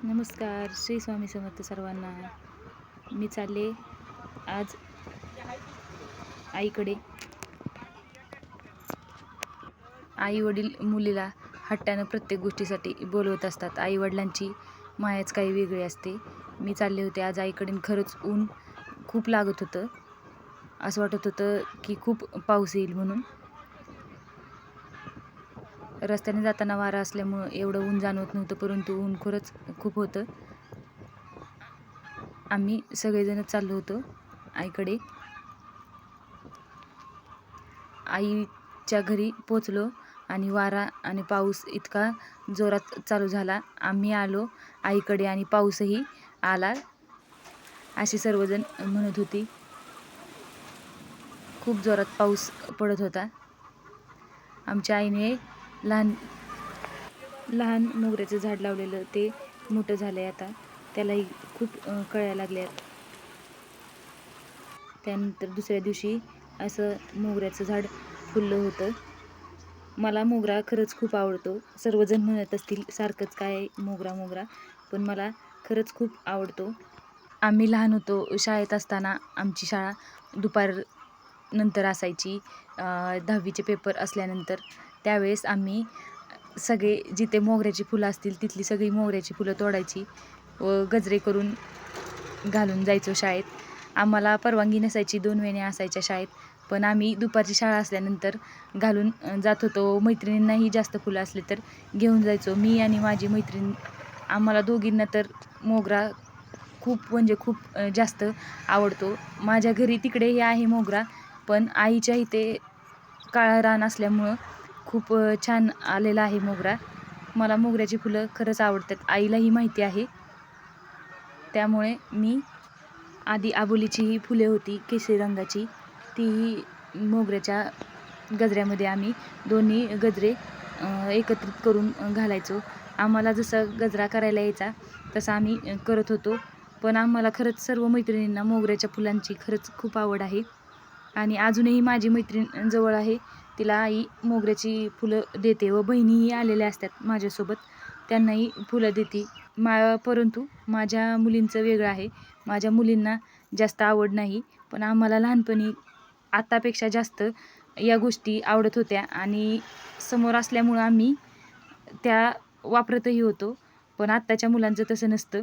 नमस्कार, श्री स्वामी समर्थ सर्वांना. मी चालले आज आईकडे. आई वडील मुलीला हट्टानं प्रत्येक गोष्टीसाठी बोलवत असतात. आई वडिलांची मायाच काही वेगळी असते. मी चालले होते आज आईकडे. खरंच ऊन खूप लागत होतं. असं वाटत होतं की खूप पाऊस येईल म्हणून. रस्त्याने जाताना वारा असल्यामुळं एवढं ऊन जाणवत नव्हतं, परंतु ऊन खरंच खूप होतं. आम्ही सगळेजण चाललो होतो आईकडे. आईच्या घरी पोचलो आणि वारा आणि पाऊस इतका जोरात चालू झाला. आम्ही आलो आईकडे आणि पाऊसही आला अशी सर्वजण म्हणत होती. खूप जोरात पाऊस पडत होता. आमच्या आईने लहान लहान मोगऱ्याचं झाड लावलेलं, ते मोठं झालंय आता. त्यालाही खूप कळ्या लागल्यात. त्यानंतर दुसऱ्या दिवशी असं मोगऱ्याचं झाड फुललं होतं. मला मोगरा खरंच खूप आवडतो. सर्वजण म्हणत असतील सारखंच काय मोगरा मोगरा, पण मला खरंच खूप आवडतो. आम्ही लहान होतो, शाळेत असताना आमची शाळा दुपारनंतर असायची. 10वीचे पेपर असल्यानंतर त्यावेळेस आम्ही सगळे जिथे मोगऱ्याची फुलं असतील तिथली सगळी मोगऱ्याची फुलं तोडायची व गजरे करून घालून जायचो शाळेत. आम्हाला परवानगी नसायची, 2 वेण्या असायच्या शाळेत, पण आम्ही दुपारची शाळा असल्यानंतर घालून जात होतो. मैत्रिणींनाही जास्त फुलं असले तर घेऊन जायचो. मी आणि माझी मैत्रीण, आम्हाला दोघींना तर मोगरा खूप म्हणजे खूप जास्त आवडतो. माझ्या घरी तिकडे हे आहे मोगरा, पण आईच्या इथे काळं रान असल्यामुळं खूप छान आलेला आहे मोगरा. मला मोगऱ्याची फुलं खरंच आवडतात. आईलाही माहिती आहे. त्यामुळे मी आधी आबोलीची ही फुले होती केशरी रंगाची, तीही मोगऱ्याच्या गजऱ्यामध्ये आम्ही दोन्ही गजरे एकत्रित करून घालायचो. आम्हाला जसं गजरा करायला यायचा तसं आम्ही करत होतो. पण आम्हाला खरंच सर्व मैत्रिणींना मोगऱ्याच्या फुलांची खरंच खूप आवड आहे. आणि अजूनही माझी मैत्रीण जवळ आहे, तिला आई मोगऱ्याची फुलं देते व बहिणीही आलेल्या असतात माझ्यासोबत, त्यांनाही फुलं देते. परंतु माझ्या मुलींचं वेगळं आहे. माझ्या मुलींना जास्त आवड नाही, पण आम्हाला लहानपणी आतापेक्षा जास्त या गोष्टी आवडत होत्या आणि समोर असल्यामुळं आम्ही त्या वापरतही होतो. पण आत्ताच्या मुलांचं तसं नसतं,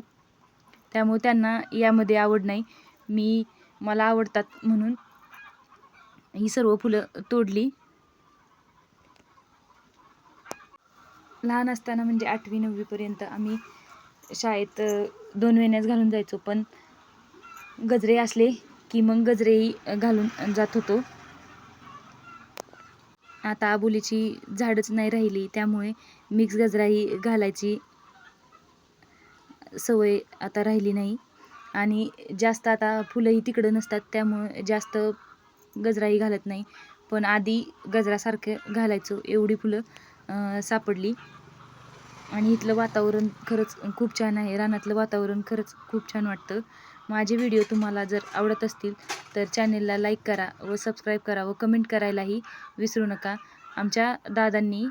त्यामुळे त्यांना यामध्ये आवड नाही. मला आवडतात म्हणून ही सर्व फुलं तोडली. लहान असताना म्हणजे 8वी 9वी पर्यंत आम्ही शाळेत 2 वेण्याच घालून जायचो, पण गजरे असले की मग गजरेही घालून जात होतो. आता आबोलीची झाडच नाही राहिली, त्यामुळे मिक्स गजराही घालायची सवय आता राहिली नाही. आणि जास्त आता फुलंही तिकडं नसतात, त्यामुळे जास्त गजराही घालत नाही. पण आधी गजरासारखं घालायचो, एवढी फुलं सापडली. आणि इथलं वातावरण खरंच खूप छान आहे. रानातलं वातावरण खरंच खूप छान वाटतं. माझे व्हिडिओ तुम्हाला जर आवडत असतील तर चॅनेलला लाईक करा व सबस्क्राईब करा व कमेंट करायलाही विसरू नका. आमच्या दादांनी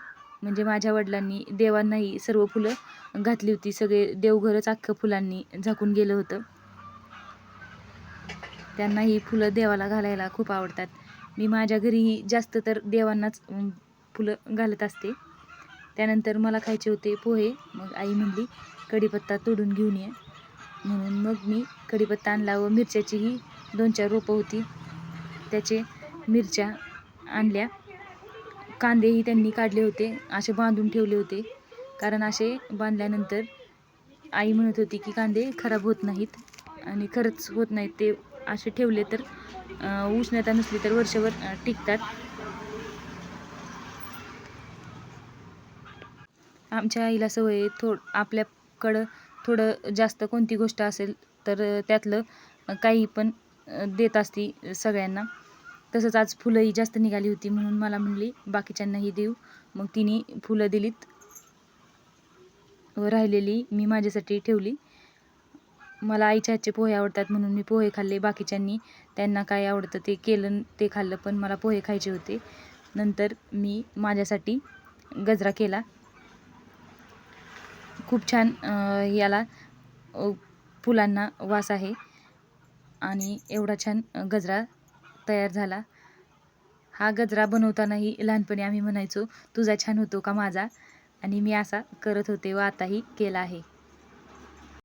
म्हणजे माझ्या वडिलांनी देवांनाही सर्व फुलं घातली होती. सगळे देवघरच अख्खं फुलांनी झाकून गेलं होतं. त्यांना ही फुलं देवाला घालायला खूप आवडतात. मी माझ्या घरीही जास्त तर देवांनाच फुलं घालत असते. त्यानंतर मला खायचे होते पोहे. मग आई म्हणली कढीपत्ता तोडून घेऊन ये, म्हणून मग मी कढीपत्ता आणला व मिरच्याचीही 2-4 रोपं होती, त्याचे मिरच्या आणल्या. कांदेही त्यांनी काढले होते, असे बांधून ठेवले होते, कारण असे बांधल्यानंतर आई म्हणत होती की कांदे खराब होत नाहीत. आणि खरंच होत नाहीत. ते असे ठेवले तर उष्णता नसली तर वर्षभर टिकतात. आमच्या आईला सवय आहे, आपल्याकडं थोडं जास्त कोणती गोष्ट असेल तर त्यातलं काही पण देत असती सगळ्यांना. तसंच आज फुलंही जास्त निघाली होती, म्हणून मला म्हणली बाकीच्यांनाही देऊ. मग तिने फुलं दिलीत व राहिलेली मी माझ्यासाठी ठेवली. मला आईच्या हातचे पोहे आवडतात म्हणून मी पोहे खाल्ले. बाकीच्यांनी त्यांना काय आवडतं ते केलं, ते खाल्लं, पण मला पोहे खायचे होते. नंतर मी माझ्यासाठी गजरा केला. खूप छान याला फुलांना वास आहे आणि एवढा छान गजरा तयार झाला. हा गजरा बनवतानाही लहानपणी आम्ही म्हणायचो, तुझा छान होतो का माझा? आणि मी असा करत होते व आताही केला आहे.